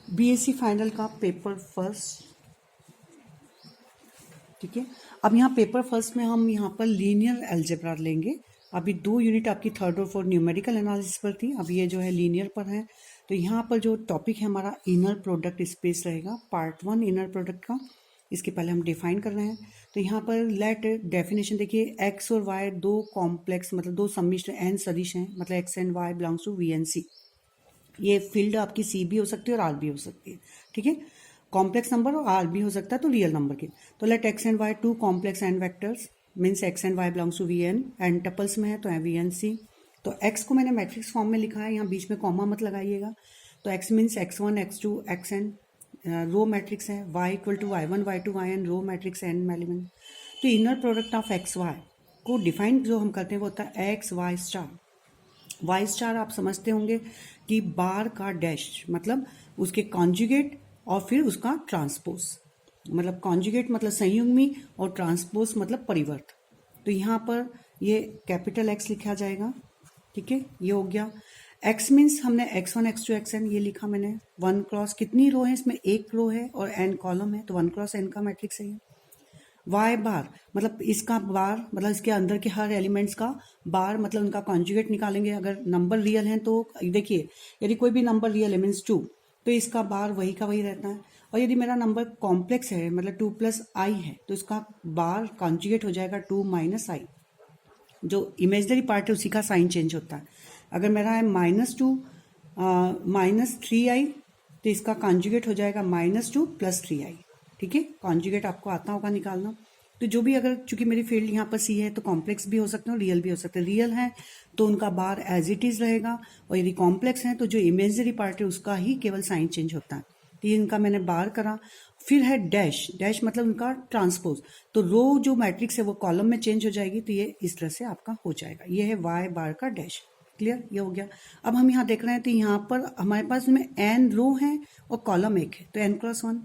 BSc final का paper first, ठीक है। अब यहाँ पेपर फर्स्ट में हम यहाँ पर लीनियर अलजेब्रा लेंगे। अभी 2 यूनिट आपकी थर्ड और फोर्थ न्यूमेरिकल एनालिसिस पर थी, अब ये जो है लीनियर पर है। तो यहाँ पर जो टॉपिक है हमारा इनर प्रोडक्ट स्पेस रहेगा, पार्ट 1 इनर प्रोडक्ट का। इसके पहले हम डिफाइन कर रहे हैं। तो यहाँ पर लेट डेफिनेशन देखिए, एक्स और वाई दो कॉम्प्लेक्स मतलब दो सम्मिश्र एन सदिश हैं, मतलब x and y belongs to V n C. ये फील्ड आपकी सी भी हो सकती है और आर भी हो सकती है, ठीक है। कॉम्प्लेक्स नंबर और आर भी हो सकता है तो रियल नंबर के। तो let x and y two complex and vectors means x and y belongs to V n and tuples में है तो वी एन सी। तो एक्स को मैंने मैट्रिक्स फॉर्म में लिखा है, यहाँ बीच में कॉमा मत लगाइएगा। तो x means x one x two x n, row matrix है। Y equal to y one y two y n, row matrix n element. तो inner product of x y को डिफाइन जो हम करते हैं वो होता है x y star. Y star आप समझते होंगे कि बार का डैश मतलब उसके कॉन्जुगेट और फिर उसका ट्रांसपोज, मतलब कॉन्जुगेट मतलब संयुग्मी और ट्रांसपोज मतलब परिवर्त। तो यहाँ पर ये कैपिटल एक्स लिखा जाएगा, ठीक है। ये हो गया। एक्स मीन्स हमने x one x two x n ये लिखा मैंने। 1 क्रॉस कितनी रो है इसमें, एक रो है और एन कॉलम है, तो 1 क्रॉस एन का मैट्रिक्स है ये। वाई बार मतलब इसका बार मतलब इसके अंदर के हर एलिमेंट्स का बार मतलब उनका कॉन्जुगेट निकालेंगे। अगर नंबर रियल है तो देखिए, यदि कोई भी नंबर रियल है मीन्स 2, तो इसका बार वही का वही रहता है। और यदि मेरा नंबर कॉम्प्लेक्स है मतलब 2 प्लस आई है तो इसका बार कॉन्जुगेट हो जाएगा 2 माइनस आई। जो इमेजनरी पार्ट है उसी का साइन चेंज होता है। अगर मेरा है -2 -3i तो इसका कॉन्जुगेट हो जाएगा -2 + 3i, ठीक है। कॉन्जुगेट आपको आता होगा निकालना। तो जो भी अगर चूंकि मेरी फील्ड यहाँ पर सी है तो कॉम्प्लेक्स भी हो सकते हैं और रियल भी हो सकते हैं। रियल है तो उनका बार एज इट इज रहेगा, और यदि कॉम्प्लेक्स है तो जो इमेजनरी पार्ट है उसका ही केवल साइन चेंज होता है। तो ये इनका मैंने बार करा। फिर है डैश, डैश मतलब उनका ट्रांसपोज। तो रो जो मैट्रिक्स है वो कॉलम में चेंज हो जाएगी, तो ये इस तरह से आपका हो जाएगा। ये है वाई बार का डैश, क्लियर, ये हो गया। अब हम यहाँ देख रहे हैं तो यहाँ पर हमारे पास में एन रो है और कॉलम एक है, तो n क्रॉस 1।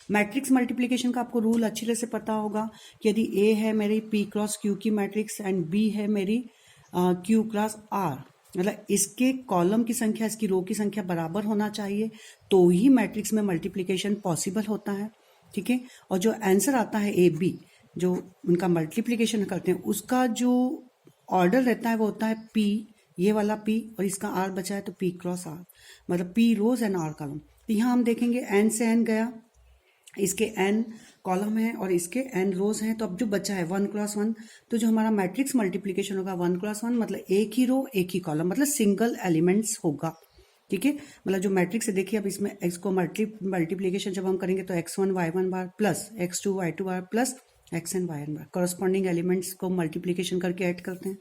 मैट्रिक्स मल्टीप्लिकेशन का आपको रूल अच्छी तरह से पता होगा कि यदि ए है मेरी p क्रॉस q की मैट्रिक्स एंड b है मेरी q क्रॉस r, मतलब इसके कॉलम की संख्या इसकी रो की संख्या बराबर होना चाहिए तो ही मैट्रिक्स में मल्टीप्लिकेशन पॉसिबल होता है, ठीक है। और जो आंसर आता है ए बी, जो उनका मल्टीप्लिकेशन करते हैं उसका जो ऑर्डर रहता है वो होता है p, ये वाला p और इसका r बचा है तो p क्रॉस r, मतलब p rows and r column. तो यहाँ हम देखेंगे n से n गया, इसके n कॉलम है और इसके n रोज हैं, तो अब जो बचा है 1 क्रॉस 1। तो जो हमारा मैट्रिक्स मल्टीप्लिकेशन होगा 1 क्रॉस 1 मतलब एक ही रो एक ही कॉलम, मतलब सिंगल एलिमेंट्स होगा, ठीक है। मतलब जो मैट्रिक्स है देखिए, अब इसमें x को मल्टीप्लिकेशन जब हम करेंगे तो x1 y1 बार प्लस x2 y2 बार प्लस xn yn बार, करस्पॉन्डिंग एलिमेंट्स को मल्टीप्लिकेशन करके ऐड करते हैं।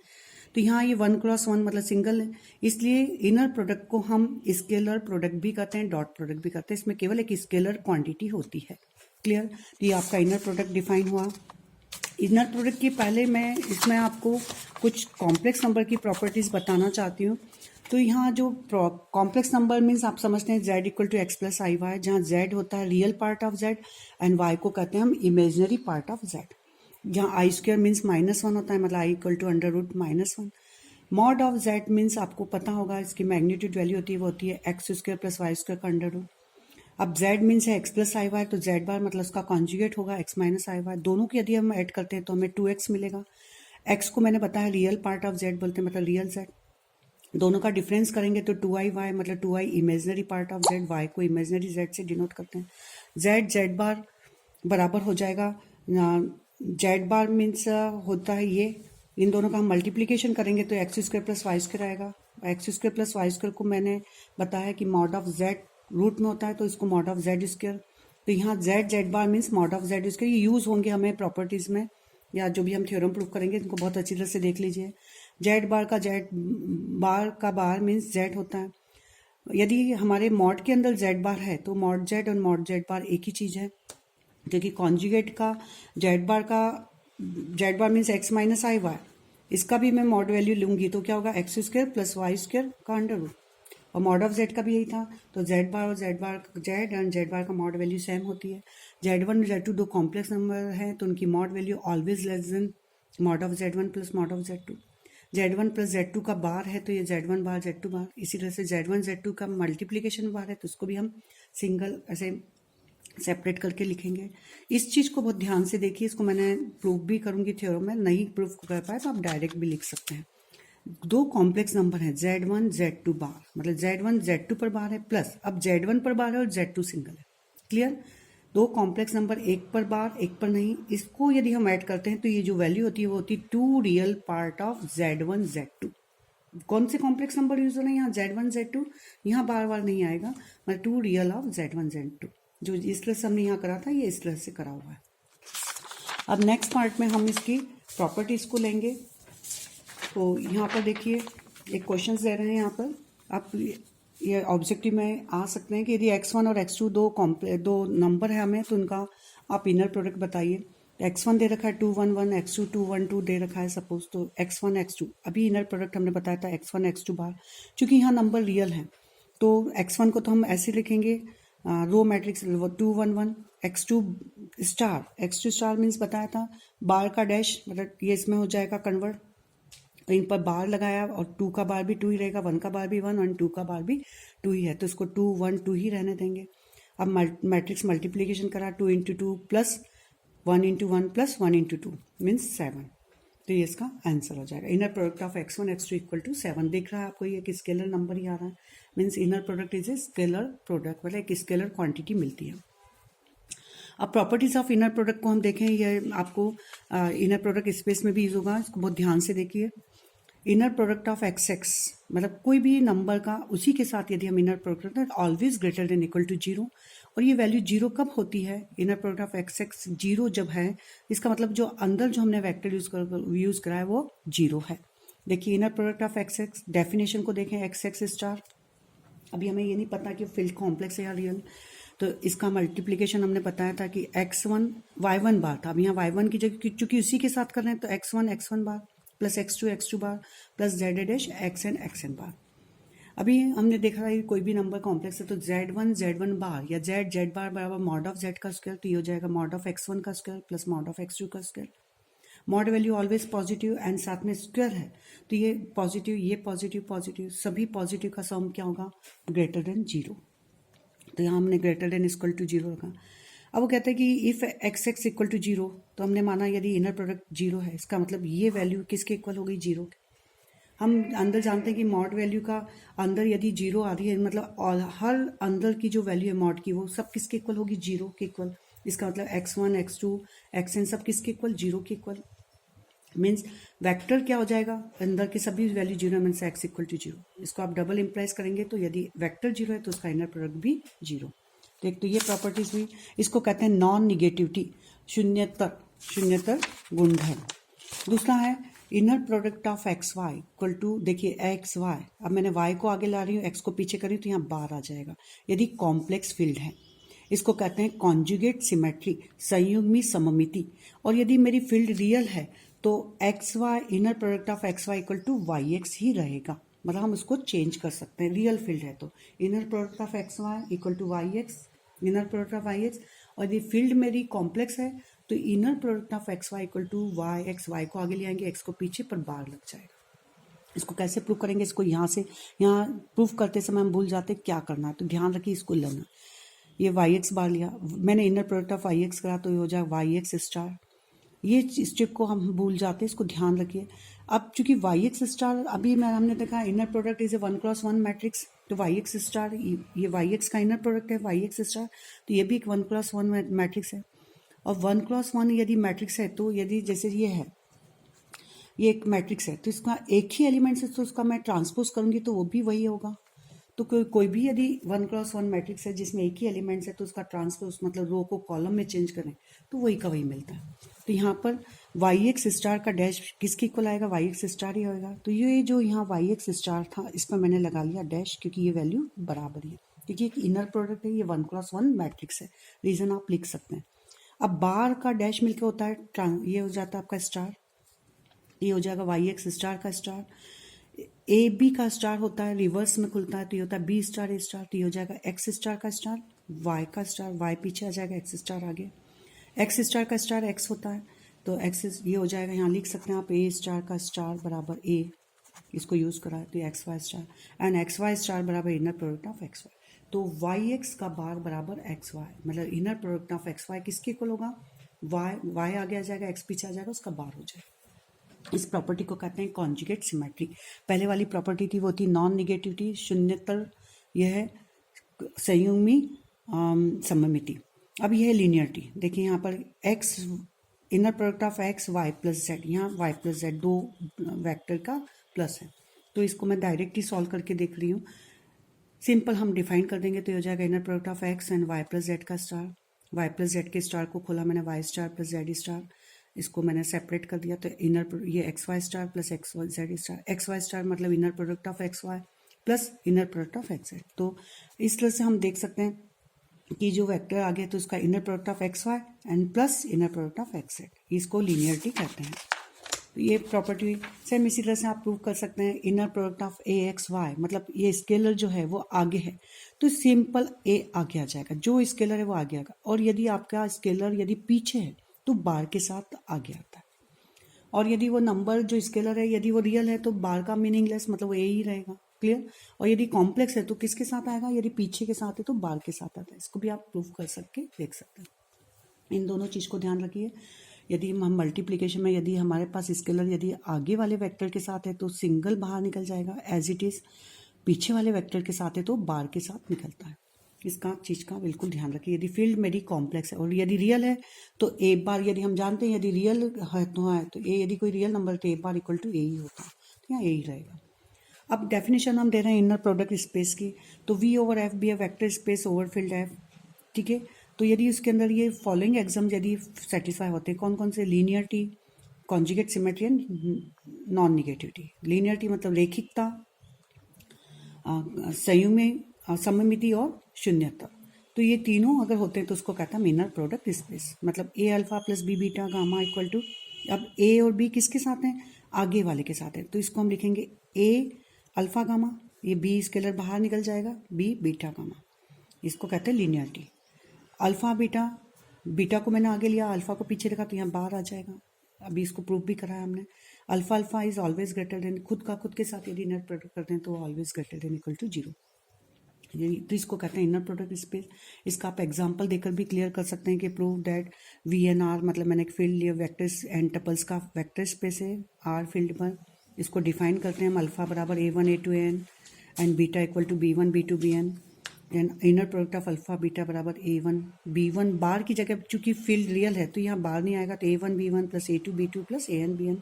तो यहाँ ये 1 क्रॉस 1 मतलब सिंगल है, इसलिए इनर प्रोडक्ट को हम स्केलर प्रोडक्ट भी करते हैं, डॉट प्रोडक्ट भी करते हैं। इसमें केवल एक स्केलर क्वांटिटी होती है, क्लियर। तो ये आपका इनर प्रोडक्ट डिफाइन हुआ। इनर प्रोडक्ट के पहले मैं इसमें आपको कुछ कॉम्प्लेक्स नंबर की प्रॉपर्टीज बताना चाहती हूँ। तो यहाँ जो कॉम्प्लेक्स नंबर मीन्स आप समझते हैं z equal to x plus i y, जहाँ z होता है real part of z and y को कहते हैं हम इमेजनरी पार्ट ऑफ z। जहाँ आई स्क्वायर मीन्स -1 होता है, मतलब i equal to √-1। Mod of z means आपको पता होगा इसकी मैग्नीट्यूड वैल्यू होती है, वो होती है x² + y² का अंडर रूट। अब z मीन्स है x प्लस आई वाई, तो z बार मतलब उसका कॉन्जुगेट होगा x माइनस आई वाई। दोनों की यदि हम ऐड करते हैं तो हमें 2x मिलेगा। x को मैंने बताया रियल पार्ट ऑफ z बोलते हैं, मतलब रियल z। दोनों का डिफरेंस करेंगे तो 2i y मतलब 2i imaginary part of z, y को इमेजनरी z से डिनोट करते हैं। z बार बराबर हो जाएगा, z बार मीन्स होता है ये, इन दोनों का हम मल्टीप्लिकेशन करेंगे तो x² + y² आएगा। x² + y² को मैंने बताया कि मॉड ऑफ z रूट में होता है तो इसको मॉड ऑफ z²। तो यहाँ z bar means mod of z², ये यूज होंगे हमें प्रॉपर्टीज में या जो भी हम थ्योरम प्रूव करेंगे, इनको बहुत अच्छी तरह से देख लीजिए। z बार का बार मीन्स z होता है। यदि हमारे मॉड के अंदर z बार है तो मॉड z और मॉड z बार एक ही चीज है, क्योंकि कॉन्जुगेट का z bar means x minus i y, इसका भी मैं मॉड वैल्यू लूंगी तो क्या होगा x² + y² का अंडर रूट। और मॉड ऑफ z का भी यही था, तो z बार और z एंड z बार का मॉड वैल्यू सेम होती है। z1 और z2 दो कॉम्प्लेक्स नंबर है तो उनकी mod value always less than mod of z1 + mod of z2। Z1 plus Z2 का बार है तो ये Z1 बार Z2 बार, इसी तरह से Z1 Z2 का मल्टीप्लीकेशन बार है तो उसको भी हम सिंगल ऐसे सेपरेट करके लिखेंगे। इस चीज़ को बहुत ध्यान से देखिए, इसको मैंने प्रूफ भी करूंगी थ्योरम में, नहीं प्रूफ कर पाए तो आप डायरेक्ट भी लिख सकते हैं। दो कॉम्प्लेक्स नंबर है Z1 Z2 बार, मतलब Z1 Z2 पर बार है प्लस अब Z1 पर बार है और Z2 सिंगल है। क्लियर? दो कॉम्प्लेक्स नंबर एक पर बार एक पर नहीं, इसको यदि हम ऐड करते हैं तो ये जो वैल्यू होती है वो होती है 2 real part of Z1 Z2। कौन से कॉम्प्लेक्स नंबर यूज हो रहे हैं यहाँ? Z1 Z2, यहाँ बार बार नहीं आएगा, मतलब 2 रियल ऑफ Z1 Z2। जो इस तरह से हमने यहाँ करा था ये इस तरह से करा हुआ है। अब नेक्स्ट पार्ट में हम इसकी प्रॉपर्टीज को लेंगे। तो यहाँ पर देखिए एक क्वेश्चन दे रहे हैं, यहाँ पर आप ये ऑब्जेक्टिव में आ सकते हैं कि यदि x1 और x2 दो नंबर है हमें तो उनका आप इनर प्रोडक्ट बताइए। x1 दे रखा है 2 1 1, x2 2 1 2 दे रखा है सपोज, तो x1 x2 अभी इनर प्रोडक्ट हमने बताया था x1 x2 बार। चूंकि यहाँ नंबर रियल है तो x1 को तो हम ऐसे लिखेंगे row matrix 2 1 1, x2 star means बताया था बार का डैश, मतलब ये इसमें हो जाएगा कन्वर्ट, इन पर बार लगाया और 2 का बार भी 2 ही रहेगा, 1 का बार भी 1 और 2 का बार भी 2 ही है तो इसको 2 1 2 ही रहने देंगे। अब मैट्रिक्स मल्टीप्लीकेशन करा 2 into 2 plus 1 into 1 plus 1 into 2 means 7, तो ये इसका आंसर हो जाएगा। Inner product of x1 x2 equal to 7। दिख रहा है आपको ये एक स्केलर नंबर ही आ रहा है, means inner product is a scalar product, मतलब एक स्केलर क्वांटिटी मिलती है। अब प्रॉपर्टीज ऑफ इनर प्रोडक्ट को हम देखें, ये आपको इनर प्रोडक्ट स्पेस में भी यूज होगा, इसको बहुत ध्यान से देखिए। इनर प्रोडक्ट ऑफ x मतलब कोई भी नंबर का उसी के साथ यदि हम इनर प्रोडक्ट करते हैं always greater than equal to 0, और ये वैल्यू 0 कब होती है? इनर प्रोडक्ट ऑफ x 0 जब है, इसका मतलब जो अंदर जो हमने वेक्टर यूज करा है वो 0 है। देखिए inner product of x definition को देखें, x स्टार, अभी हमें ये नहीं पता कि फील्ड कॉम्प्लेक्स है या रियल, तो इसका मल्टीप्लीकेशन हमने बताया था कि x1 y1 बार था, अब यहाँ y1 की जगह चूंकि उसी के साथ कर रहे हैं तो x1 बार प्लस x2 बार प्लस z डैश xn बार। अभी हमने देखा है कोई भी नंबर कॉम्प्लेक्स है तो z1 बार या z बार बराबर मॉड ऑफ z का स्क्वायर, तो ये हो जाएगा मॉड ऑफ x1 का square plus mod of x2 का square. Mod value always positive and साथ में स्क्वायर है तो ये पॉजिटिव सभी पॉजिटिव का सम क्या होगा? ग्रेटर देन 0, तो यहाँ हमने ग्रेटर देन इक्वल टू 0 रखा। अब वो कहते हैं कि इफ x इक्वल टू 0, तो हमने माना यदि इनर प्रोडक्ट 0 है, इसका मतलब ये वैल्यू किसके इक्वल हो गई? 0 के। हम अंदर जानते हैं कि मॉड वैल्यू का अंदर यदि 0 आ रही है, मतलब हर अंदर की जो वैल्यू है मॉड की वो सब किसके इक्वल होगी? 0 के इक्वल। इसका मतलब x1 x2 xn सब किसके इक्वल? 0 के इक्वल। मीन्स वेक्टर क्या हो जाएगा? अंदर की सभी value 0 means x equal to 0। इसको आप डबल इंप्लाइज करेंगे तो यदि वेक्टर 0 है तो उसका इनर प्रोडक्ट भी 0। तो एक तो ये प्रॉपर्टीज हुई, इसको कहते हैं नॉन निगेटिविटी, शून्यतर गुणधर्म। दूसरा है inner product of x y equal to, देखिए एक्स वाई, अब मैंने वाई को आगे ला रही हूँ, एक्स को पीछे करी तो यहाँ बार आ जाएगा यदि कॉम्प्लेक्स फील्ड है। इसको कहते हैं कॉन्जुगेट सिमेट्री, संयुग्मी सममिति। और यदि मेरी फील्ड रियल है तो x y inner product of x y equal to y x ही रहेगा, मतलब हम उसको चेंज कर सकते हैं। रियल फील्ड है तो inner product of x y equal to y x, inner product of y x. और यदि फील्ड मेरी कॉम्प्लेक्स है तो inner product of x y equal to y x, y को आगे ले आएंगे, एक्स को पीछे, पर बार लग जाएगा। इसको कैसे प्रूव करेंगे? इसको यहाँ से यहाँ प्रूफ करते समय हम भूल जाते क्या करना है, तो ध्यान रखिए इसको लेना। ये वाई एक्स बार लिया, मैंने inner product of y x करा तो ये हो जाए वाई एक्स स्टार। ये स्टेप को हम भूल जाते हैं, इसको ध्यान रखिए। अब चूंकि वाई एक्स स्टार अभी हमने देखा inner product is a 1x1 matrix, तो वाई एक्स स्टार ये वाई एक्स का इनर प्रोडक्ट है वाई एक्स स्टार, तो ये भी एक 1x1 मैट्रिक्स है। और 1x1 यदि मैट्रिक्स है तो यदि जैसे ये है, ये एक मैट्रिक्स है तो इसका एक ही एलिमेंट से तो उसका मैं ट्रांसपोज करूंगी तो वो भी वही होगा। तो कोई भी यदि 1x1 मैट्रिक्स है जिसमें एक ही एलिमेंट्स है तो उसका ट्रांसपोज मतलब रो को कॉलम में चेंज करें तो वही का वही मिलता है। तो यहाँ पर वाई एक्स स्टार का डैश किसके इक्वल आएगा? वाई एक्स स्टार ही होगा। तो ये जो यहाँ वाई एक्स स्टार था इस पर मैंने लगा लिया डैश, क्योंकि ये वैल्यू बराबर है, क्योंकि एक इनर प्रोडक्ट है, ये 1x1 मैट्रिक्स है, रीजन आप लिख सकते हैं। अब बार का डैश मिलकर होता है ये हो जाता है आपका स्टार, ये हो जाएगा वाई एक्स स्टार का स्टार। ए बी का स्टार होता है रिवर्स में खुलता है तो ये होता है बी स्टार ए स्टार, तो ये हो जाएगा एक्स स्टार का स्टार, वाई का स्टार, वाई पीछे आ जाएगा, एक्स स्टार आगे, एक्स स्टार का स्टार एक्स होता है तो एक्स ये हो जाएगा, यहाँ लिख सकते हैं आप ए स्टार का स्टार बराबर ए इसको यूज़ करा है तो x y star and x y star बराबर inner product of x y. तो वाई एक्स का बार बराबर एक्स वाई, मतलब inner product of x y किसके इक्वल होगा, वाई आगे आ जाएगा, एक्स पीछे आ जाएगा, उसका बार हो जाएगा। इस प्रॉपर्टी को कहते हैं कॉन्जुगेट सिमेट्री। पहले वाली प्रॉपर्टी थी वो थी नॉन निगेटिविटी, शून्यतर, यह है संयुग्मी सममिति। अब यह है लीनियरिटी। देखिए यहाँ पर x inner product of x y plus z, यहाँ वाई प्लस जेड दो वेक्टर का प्लस है, तो इसको मैं डायरेक्टली सॉल्व करके देख रही हूँ। सिंपल हम डिफाइन कर देंगे तो ये हो जाएगा inner product of x and y plus z का स्टार। वाई प्लस जेड के स्टार को खोला मैंने, y star plus z star, इसको मैंने सेपरेट कर दिया तो इनर ये x y star plus x y z star. X y star मतलब inner product of x y plus inner product of x z. तो इस तरह से हम देख सकते हैं कि जो वेक्टर आ गया तो उसका inner product of x y and plus inner product of x z, इसको लीनियरिटी कहते हैं। तो ये प्रॉपर्टी सेम इसी तरह से आप प्रूव कर सकते हैं inner product of a x y, मतलब ये स्केलर जो है वो आगे है तो सिंपल ए आगे आ जाएगा, जो स्केलर है वो आगे आएगा। और यदि आपका स्केलर यदि पीछे है तो बार के साथ आगे आता है। और यदि वो नंबर जो स्केलर है यदि वो रियल है तो बार का मीनिंगलेस, मतलब वो ए ही रहेगा। क्लियर। और यदि कॉम्प्लेक्स है तो किसके साथ आएगा, यदि पीछे के साथ है तो बार के साथ आता है। इसको भी आप प्रूव कर सकते देख सकते हैं। इन दोनों चीज़ को ध्यान रखिए। यदि हम मल्टीप्लिकेशन में यदि हमारे पास स्केलर यदि आगे वाले वेक्टर के साथ है तो सिंगल बाहर निकल जाएगा, एज इट इज़ पीछे वाले वेक्टर के साथ है तो बार के साथ निकलता है। इसका चीज़ का बिल्कुल ध्यान रखिए। यदि फील्ड मेरी कॉम्प्लेक्स है और यदि रियल है तो ए बार, यदि हम जानते हैं यदि रियल है तो ए, यदि कोई रियल नंबर तो ए बार इक्वल टू ए ही होता है, तो यहाँ ए ही रहेगा। अब डेफिनेशन हम दे रहे हैं इनर प्रोडक्ट स्पेस की, तो V over F be a vector space over field F. ठीक है, तो यदि उसके अंदर ये फॉलोइंग एग्जाम यदि सेटिस्फाई होते हैं, कौन कौन से, linearity, conjugate symmetry and non negativity. Linearity मतलब रेखिकता, संयुग्म सममिति और शून्यता। तो ये तीनों अगर होते हैं तो उसको कहता है इनर प्रोडक्ट स्पेस। मतलब a alpha plus b beta gamma equal to, अब ए और बी किसके साथ हैं, आगे वाले के साथ है, तो इसको हम लिखेंगे ए अल्फा गामा, ये बी स्केलर बाहर निकल जाएगा, बी बीटा गामा, इसको कहते हैं लीनियरिटी। अल्फा बीटा, बीटा को मैंने आगे लिया, अल्फा को पीछे रखा तो यहाँ बाहर आ जाएगा। अभी इसको प्रूव भी कराया हमने। Alpha alpha is always greater then, खुद का खुद के साथ यदि इनर प्रोडक्ट करते हैं तो always greater than equal to 0, तो इसको कहते हैं इनर प्रोडक्ट स्पेस। इसका आप एग्जांपल देकर भी क्लियर कर सकते हैं कि prove that V n R, मतलब मैंने एक फील्ड लिया वेक्टर्स एंड टपल्स का वेक्टर स्पेस है आर फील्ड पर। इसको डिफाइन करते हैं हम, अल्फा बराबर A1 A2 AN and beta equal to B1 B2 BN and inner product of alpha beta बराबर A1 B1, बार की जगह चूंकि फील्ड रियल है तो यहाँ बार नहीं आएगा, तो A1 B1 plus A2 B2 plus AN BN,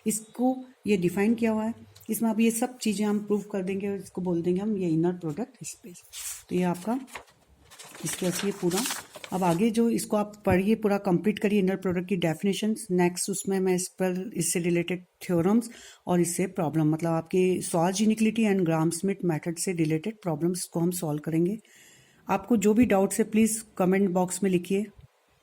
इसको ये डिफाइन किया हुआ है। इसमें अब ये सब चीज़ें हम प्रूव कर देंगे और इसको बोल देंगे हम ये इनर प्रोडक्ट स्पेस। तो ये आपका इसके ऐसे ये पूरा। अब आगे जो इसको आप पढ़िए, पूरा कंप्लीट करिए इनर प्रोडक्ट की डेफिनेशंस। नेक्स्ट उसमें मैं इस पर इससे रिलेटेड थ्योरम्स और इससे प्रॉब्लम, मतलब आपकी स्वार्ज inequality and gram Smith method से रिलेटेड प्रॉब्लम्स को हम सॉल्व करेंगे। आपको जो भी डाउट्स है प्लीज़ कमेंट बॉक्स में लिखिए।